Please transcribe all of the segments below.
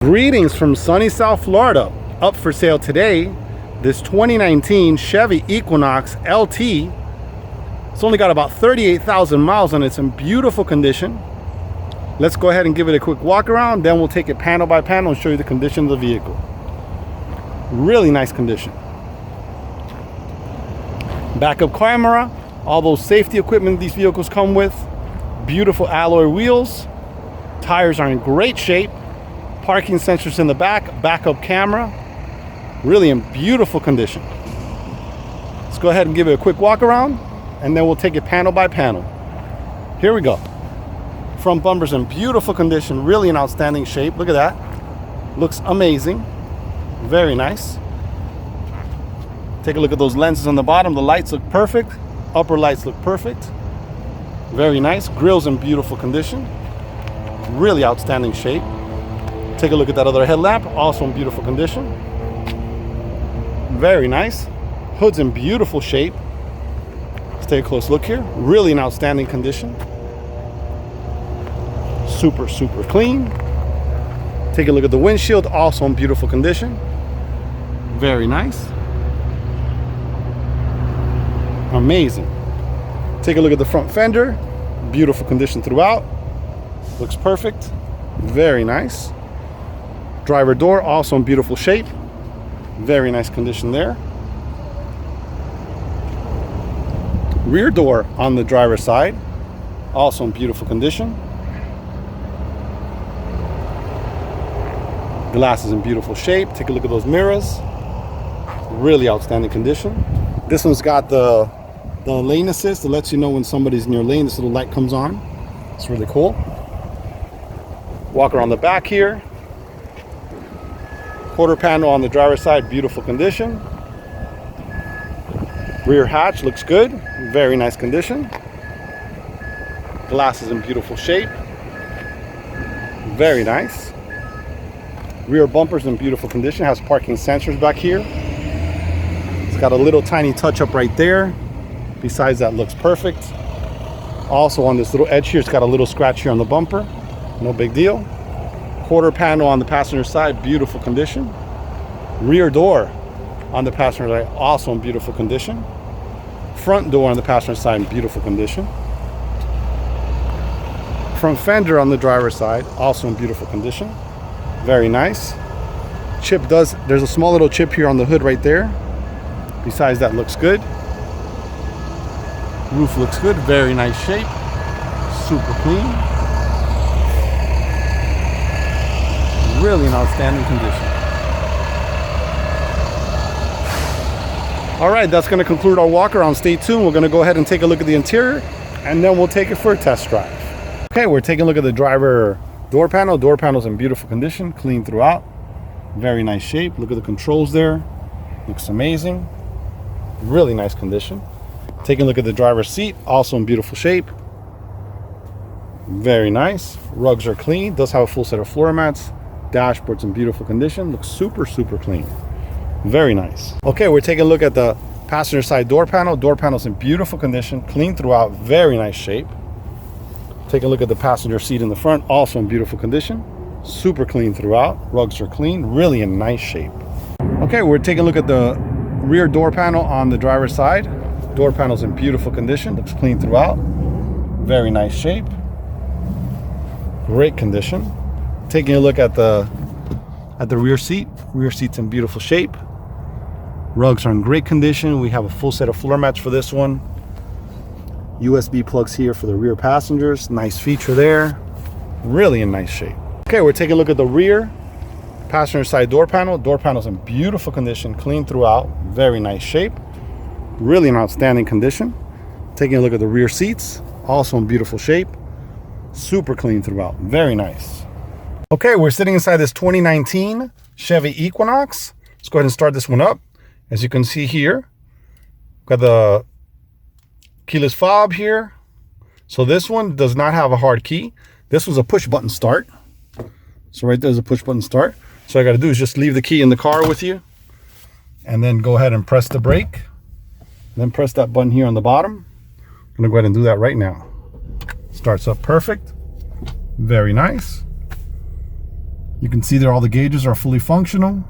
Greetings from sunny South Florida. Up for sale today, this 2019 Chevy Equinox LT. It's only got about 38,000 miles on it. It's in beautiful condition. Let's go ahead and give it a quick walk around, then we'll take it panel by panel and show you the condition of the vehicle. Really nice condition. Backup camera, all those safety equipment these vehicles come with. Beautiful alloy wheels. Tires are in great shape. Parking sensors in the back, backup camera, really in beautiful condition. Let's go ahead and give it a quick walk around and then we'll take it panel by panel. Here we go. Front bumper's in beautiful condition, really in outstanding shape. Look at that. Looks amazing. Very nice. Take a look at those lenses on the bottom. The lights look perfect. Upper lights look perfect. Very nice. Grill's in beautiful condition. Really outstanding shape. Take a look at that other headlamp, also in beautiful condition. Very nice. Hood's in beautiful shape. Let's take a close look here. Really in outstanding condition. Super clean. Take a look at the windshield, also in beautiful condition. Very nice. Amazing. Take a look at the front fender. Beautiful condition throughout. Looks perfect. Very nice. Driver door, also in beautiful shape. Very nice condition there. Rear door on the driver's side, also in beautiful condition. Glass is in beautiful shape. Take a look at those mirrors. Really outstanding condition. This one's got the lane assist that lets you know when somebody's in your lane. This little light comes on. It's really cool. Walk around the back here. Quarter panel on the driver's side, beautiful condition. Rear hatch looks good, very nice condition. Glass is in beautiful shape. Very nice. Rear bumper's in beautiful condition, has parking sensors back here. It's got a little tiny touch up right there. Besides that, looks perfect. Also on this little edge here, it's got a little scratch here on the bumper. No big deal. Quarter panel on the passenger side, beautiful condition. Rear door on the passenger side, also in beautiful condition. Front door on the passenger side, in beautiful condition. Front fender on the driver's side, also in beautiful condition. Very nice. There's a small little chip here on the hood right there. Besides that, looks good. Roof looks good, very nice shape. Super clean. Really in outstanding condition. All right, that's going to conclude our walk around. Stay tuned. We're going to go ahead and take a look at the interior and then we'll take it for a test drive. Okay, we're taking a look at the driver door panel. Door panel's in beautiful condition, clean throughout. Very nice shape. Look at the controls there. Looks amazing. Really nice condition. Taking a look at the driver's seat, also in beautiful shape. Very nice. Rugs are clean. Does have a full set of floor mats. Dashboard's in beautiful condition. Looks super clean. Very nice. Okay, we're taking a look at the passenger side door panel. Door panel's in beautiful condition, clean throughout, very nice shape. Take a look at the passenger seat in the front, also in beautiful condition. Super clean throughout. Rugs are clean, really in nice shape. Okay, we're taking a look at the rear door panel on the driver's side. Door panel's in beautiful condition, looks clean throughout. Very nice shape. Great condition. Taking a look at the rear seat. Rear seat's in beautiful shape. Rugs are in great condition. We have a full set of floor mats for this one. USB plugs here for the rear passengers. Nice feature there. Really in nice shape. Okay, we're taking a look at the rear passenger side door panel. Door panel's in beautiful condition, clean throughout. Very nice shape. Really in outstanding condition. Taking a look at the rear seats. Also in beautiful shape. Super clean throughout. Very nice. Okay, we're sitting inside this 2019 Chevy Equinox. Let's go ahead and start this one up. As you can see here, got the keyless fob here. So this one does not have a hard key. This was a push button start. So right there's a push button start. So all I got to do is just leave the key in the car with you and then go ahead and press the brake. Then press that button here on the bottom. I'm going to go ahead and do that right now. Starts up perfect. Very nice. You can see there all the gauges are fully functional.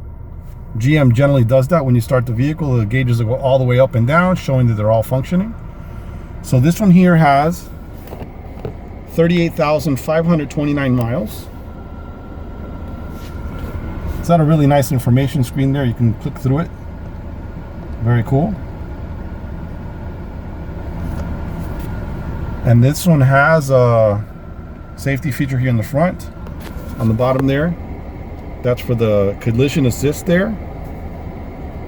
GM generally does that when you start the vehicle. The gauges will go all the way up and down, showing that they're all functioning. So this one here has 38,529 miles. It's got a really nice information screen there. You can click through it. Very cool. And this one has a safety feature here in the front. On the bottom there, that's for the collision assist there.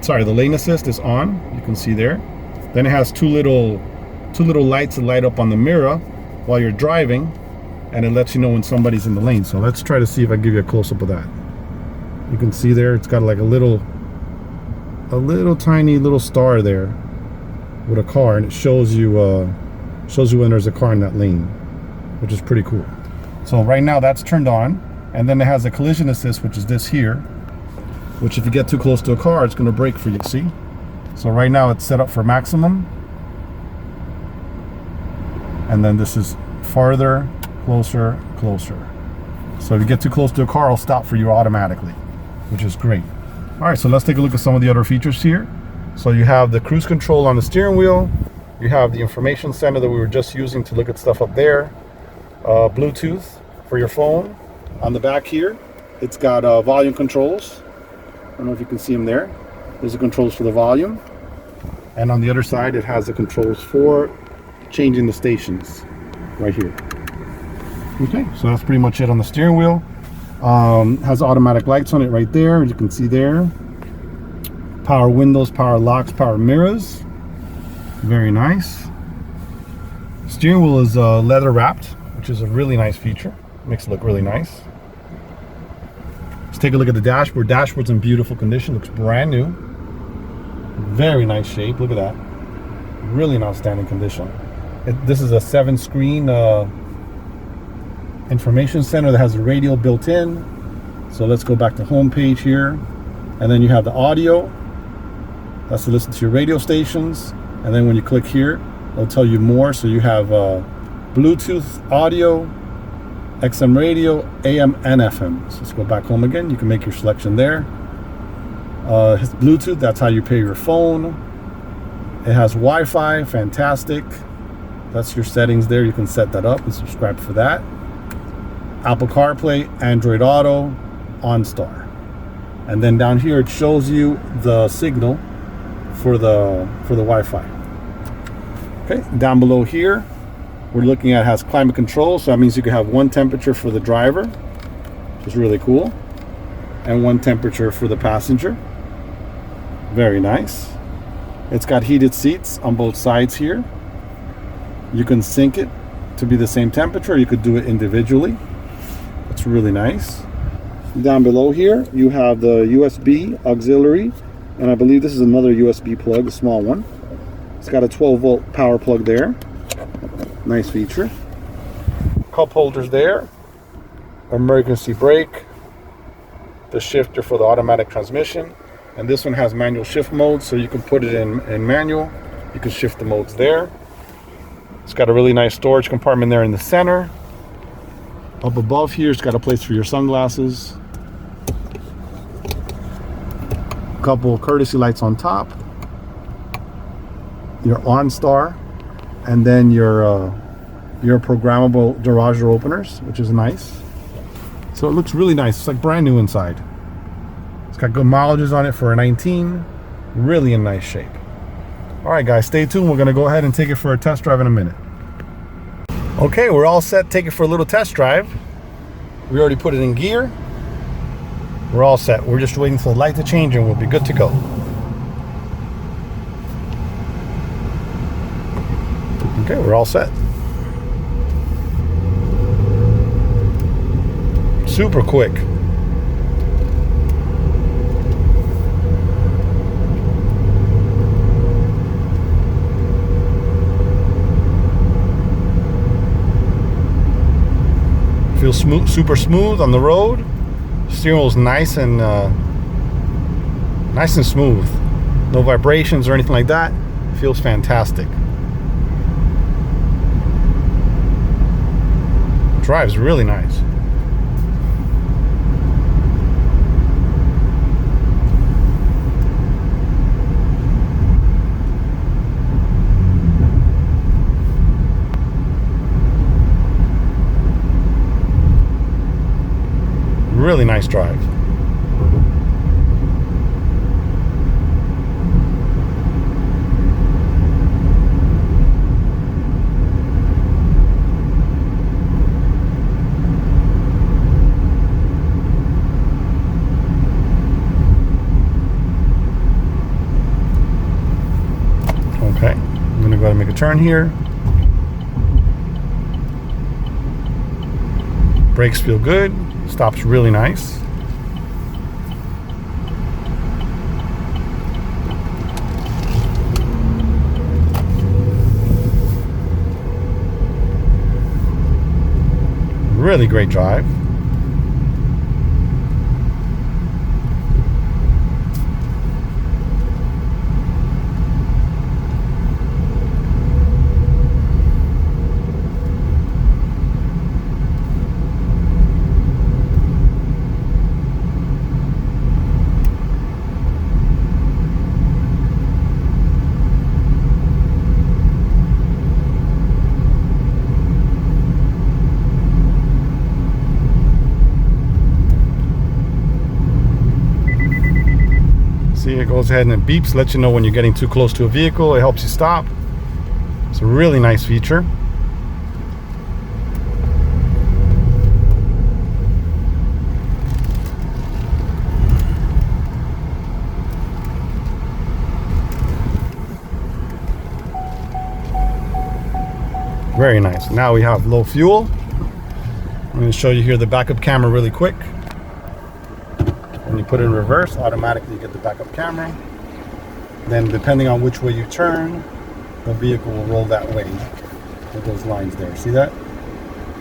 Sorry, the lane assist is on. You can see there. Then it has two little lights that light up on the mirror while you're driving, and it lets you know when somebody's in the lane. So let's try to see if I give you a close-up of that. You can see there, it's got like a little tiny little star there with a car, and it shows you when there's a car in that lane, which is pretty cool. So right now that's turned on, and then it has a collision assist, which is this here, which if you get too close to a car, it's going to brake for you, see? So right now it's set up for maximum, and then this is farther, closer, closer. So if you get too close to a car, it'll stop for you automatically, which is great. All right, so let's take a look at some of the other features here. So you have the cruise control on the steering wheel. You have the information center that we were just using to look at stuff up there. Bluetooth for your phone. On the back here, it's got volume controls. I don't know if you can see them there. There's the controls for the volume. And on the other side, it has the controls for changing the stations right here. Okay, so that's pretty much it on the steering wheel. Has automatic lights on it right there, as you can see there. Power windows, power locks, power mirrors. Very nice. Steering wheel is leather wrapped, which is a really nice feature. Makes it look really nice. Let's take a look at the dashboard. Dashboard's in beautiful condition, looks brand new. Very nice shape, look at that. Really in outstanding condition. This is a 7-screen information center that has a radio built in. So let's go back to home page here, and then you have the audio. That's to listen to your radio stations, and then when you click here, it'll tell you more. So you have Bluetooth audio, XM radio, AM and FM. So let's go back home again. You can make your selection there. It's Bluetooth, that's how you pair your phone. It has Wi-Fi, fantastic. That's your settings there. You can set that up and subscribe for that. Apple CarPlay, Android Auto, OnStar. And then down here it shows you the signal for the Wi-Fi. Okay, down below here we're looking at has climate control, so that means you can have one temperature for the driver, which is really cool, and one temperature for the passenger. Very nice. It's got heated seats on both sides here. You can sync it to be the same temperature. You could do it individually. It's really nice. Down below here you have the USB auxiliary, and I believe this is another USB plug, a small one. It's got a 12-volt power plug there. Nice feature. Cup holders there. Emergency brake. The shifter for the automatic transmission. And this one has manual shift mode, so you can put it in manual. You can shift the modes there. It's got a really nice storage compartment there in the center. Up above here, it's got a place for your sunglasses. A couple courtesy lights on top. Your OnStar, and then your programmable garage door openers, which is nice. So it looks really nice. It's like brand new inside. It's got good mileages on it for a 19. Really in nice shape. All right, guys, stay tuned. We're gonna go ahead and take it for a test drive in a minute. Okay, we're all set. Take it for a little test drive. We already put it in gear. We're all set. We're just waiting for the light to change and we'll be good to go. Okay, we're all set. Super quick. Feels smooth, super smooth on the road. Steering wheel's nice and smooth. No vibrations or anything like that. Feels fantastic. Drives really nice. Really nice drive. Okay, I'm gonna go ahead and make a turn here. Brakes feel good, stops really nice. Really great drive. See, it goes ahead and it beeps, lets you know when you're getting too close to a vehicle. It helps you stop. It's a really nice feature. Very nice. Now we have low fuel. I'm going to show you here the backup camera really quick. When you put it in reverse, automatically you get the backup camera. Then depending on which way you turn, the vehicle will roll that way with those lines there. See that?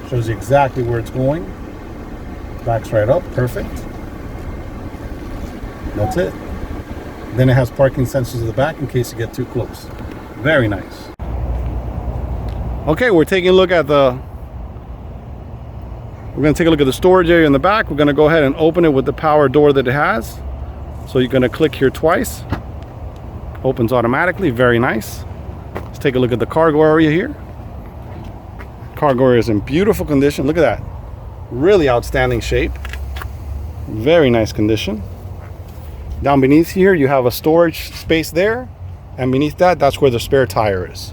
Shows you exactly where it's going. Backs right up, perfect. That's it. Then it has parking sensors at the back in case you get too close. Very nice. Okay, we're taking a look at we're going to take a look at the storage area in the back. We're going to go ahead and open it with the power door that it has. So you're going to click here twice. Opens automatically, very nice. Let's take a look at the cargo area here. Cargo area is in beautiful condition. Look at that. Really outstanding shape. Very nice condition. Down beneath here, you have a storage space there. And beneath that, that's where the spare tire is.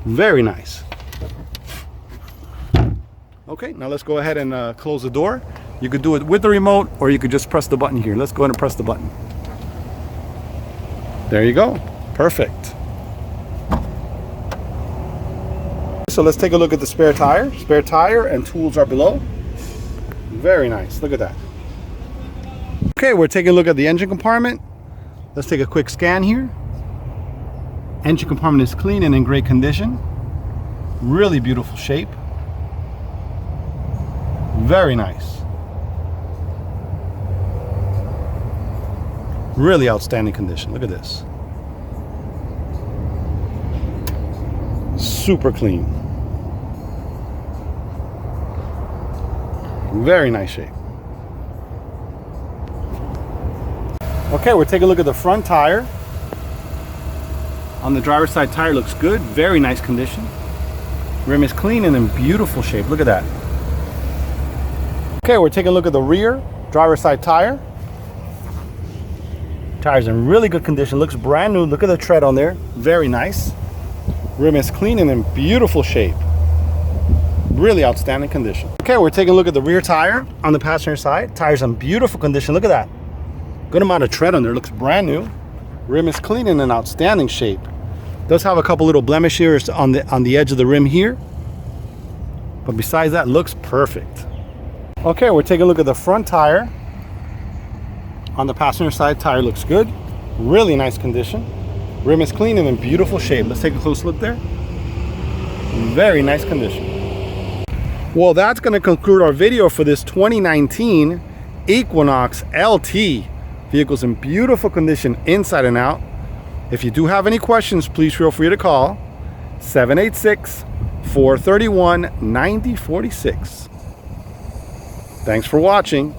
Very nice. Okay, now let's go ahead and close the door. You could do it with the remote, or you could just press the button here. Let's go ahead and press the button. There you go. Perfect. So let's take a look at the spare tire. Spare tire and tools are below. Very nice. Look at that. Okay, we're taking a look at the engine compartment. Let's take a quick scan here. Engine compartment is clean and in great condition. Really beautiful shape. Very nice. Really outstanding condition. Look at this. Super clean. Very nice shape. Okay, we're taking a look at the front tire. On the driver's side, tire looks good. Very nice condition. Rim is clean and in beautiful shape. Look at that. Okay, we're taking a look at the rear driver's side tire. Tire's in really good condition. Looks brand new. Look at the tread on there. Very nice. Rim is clean and in beautiful shape. Really outstanding condition. Okay, we're taking a look at the rear tire on the passenger side. Tire's in beautiful condition. Look at that. Good amount of tread on there. Looks brand new. Rim is clean and in outstanding shape. Does have a couple little blemishes on the edge of the rim here. But besides that, looks perfect. Okay, we're taking a look at the front tire. On the passenger side, tire looks good. Really nice condition. Rim is clean and in beautiful shape. Let's take a close look there. Very nice condition. Well, that's going to conclude our video for this 2019 Equinox LT. Vehicle's in beautiful condition inside and out. If you do have any questions, please feel free to call 786-431-9046. Thanks for watching.